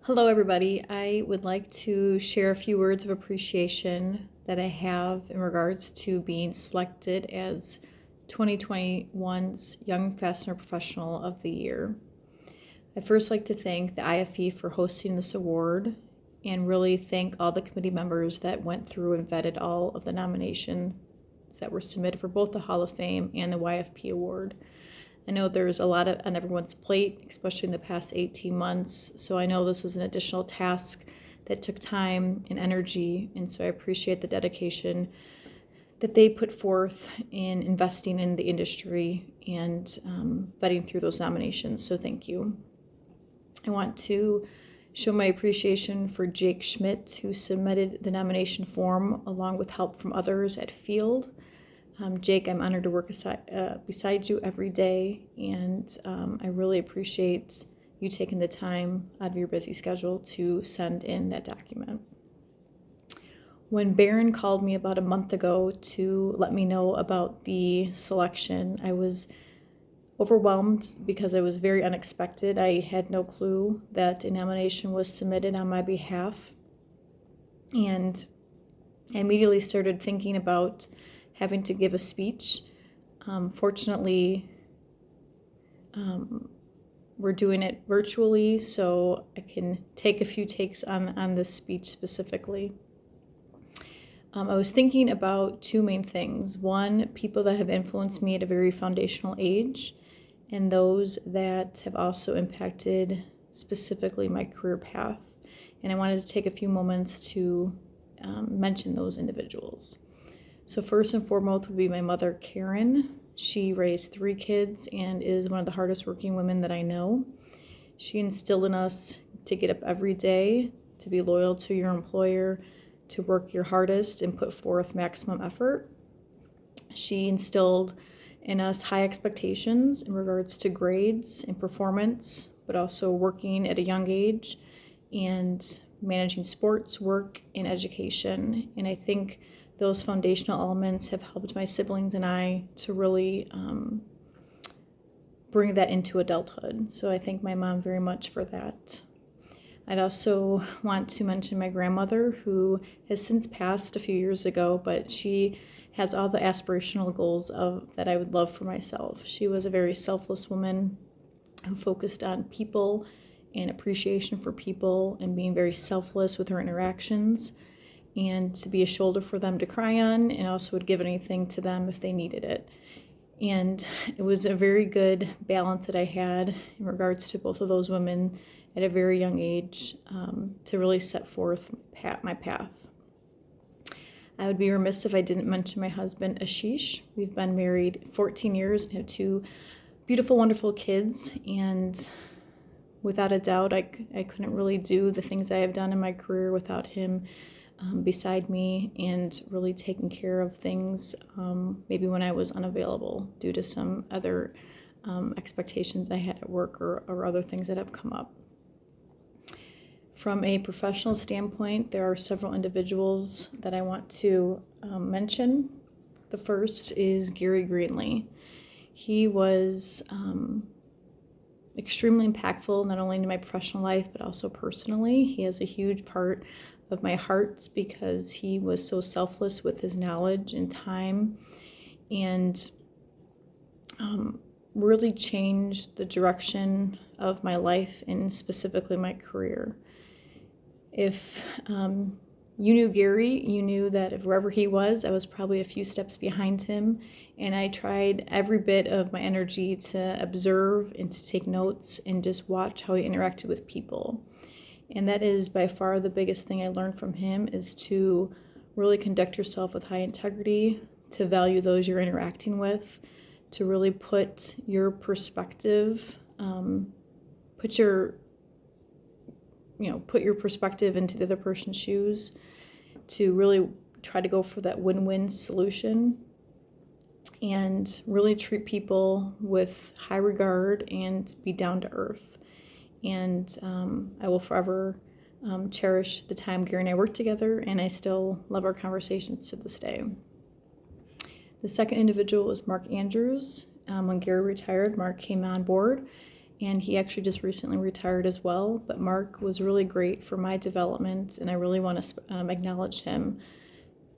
Hello, everybody. I would like to share a few words of appreciation that I have in regards to being selected as 2021's Young Fastener Professional of the Year. I'd first like to thank the IFE for hosting this award and really thank all the committee members that went through and vetted all of the nominations that were submitted for both the Hall of Fame and the YFP Award. I know there's a lot on everyone's plate, especially in the past 18 months, so I know this was an additional task that took time and energy, and so I appreciate the dedication that they put forth in investing in the industry and vetting through those nominations, so thank you. I want to show my appreciation for Jake Schmidt, who submitted the nomination form along with help from others at Field. Jake, I'm honored to work beside you every day, and I really appreciate you taking the time out of your busy schedule to send in that document. When Barron called me about a month ago to let me know about the selection, I was overwhelmed because it was very unexpected. I had no clue that a nomination was submitted on my behalf, and I immediately started thinking about having to give a speech. Fortunately, we're doing it virtually, so I can take a few takes on this speech specifically. I was thinking about two main things. One, people that have influenced me at a very foundational age, and those that have also impacted specifically my career path. And I wanted to take a few moments to mention those individuals. So first and foremost would be my mother, Karen. She raised 3 kids and is one of the hardest working women that I know. She instilled in us to get up every day, to be loyal to your employer, to work your hardest and put forth maximum effort. She instilled in us high expectations in regards to grades and performance, but also working at a young age and managing sports, work, and education. And I think those foundational elements have helped my siblings and I to really bring that into adulthood. So I thank my mom very much for that. I'd also want to mention my grandmother, who has since passed a few years ago, but she has all the aspirational goals that I would love for myself. She was a very selfless woman who focused on people and appreciation for people and being very selfless with her interactions, and to be a shoulder for them to cry on, and also would give anything to them if they needed it. And it was a very good balance that I had in regards to both of those women at a very young age to really set forth my path. I would be remiss if I didn't mention my husband, Ashish. We've been married 14 years and have 2 beautiful, wonderful kids, and without a doubt, I couldn't really do the things I have done in my career without him beside me and really taking care of things maybe when I was unavailable due to some other expectations I had at work or other things that have come up. From a professional standpoint, there are several individuals that I want to mention. The first is Gary Greenlee. He was extremely impactful, not only in my professional life, but also personally. He has a huge part of my heart because he was so selfless with his knowledge and time, and really changed the direction of my life and specifically my career. If you knew Gary, you knew that if wherever he was, I was probably a few steps behind him, and I tried every bit of my energy to observe and to take notes and just watch how he interacted with people. And that is by far the biggest thing I learned from him, is to really conduct yourself with high integrity, to value those you're interacting with, to really put your perspective, put your perspective into the other person's shoes, to really try to go for that win-win solution and really treat people with high regard and be down to earth. And I will forever cherish the time Gary and I worked together, and I still love our conversations to this day. The second individual is Mark Andrews. When Gary retired, Mark came on board and he actually just recently retired as well. But Mark was really great for my development, and I really want to acknowledge him.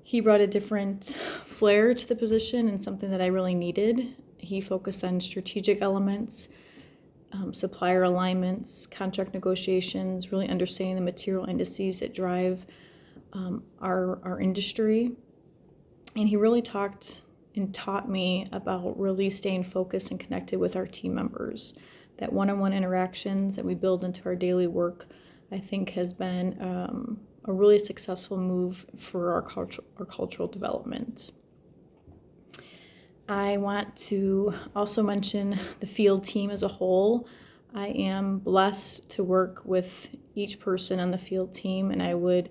He brought a different flair to the position and something that I really needed. He focused on strategic elements, supplier alignments, contract negotiations, really understanding the material indices that drive our industry. And he really talked and taught me about really staying focused and connected with our team members. That one-on-one interactions that we build into our daily work, I think, has been a really successful move for our cultural development. I want to also mention the field team as a whole. I am blessed to work with each person on the field team, and I would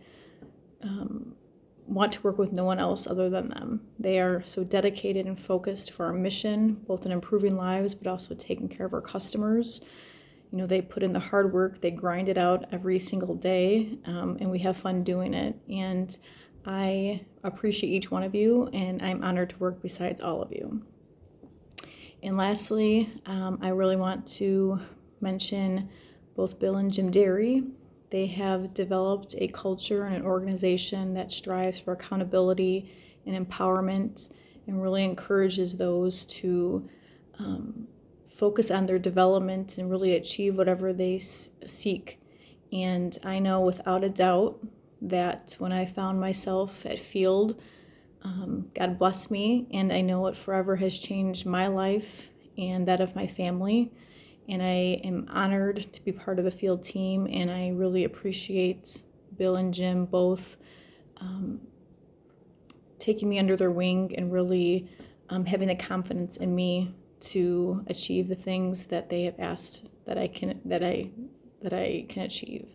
want to work with no one else other than them. They are so dedicated and focused for our mission, both in improving lives, but also taking care of our customers. You know, they put in the hard work, they grind it out every single day, and we have fun doing it. And I appreciate each one of you, and I'm honored to work beside all of you. And lastly, I really want to mention both Bill and Jim Derry. They have developed a culture and an organization that strives for accountability and empowerment and really encourages those to focus on their development and really achieve whatever they seek. And I know without a doubt that when I found myself at Field, God blessed me, and I know it forever has changed my life and that of my family. And I am honored to be part of the Field team, and I really appreciate Bill and Jim both taking me under their wing and really having the confidence in me to achieve the things that they have asked that I can achieve.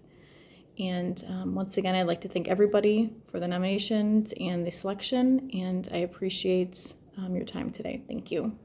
And once again, I'd like to thank everybody for the nominations and the selection, and I appreciate your time today. Thank you.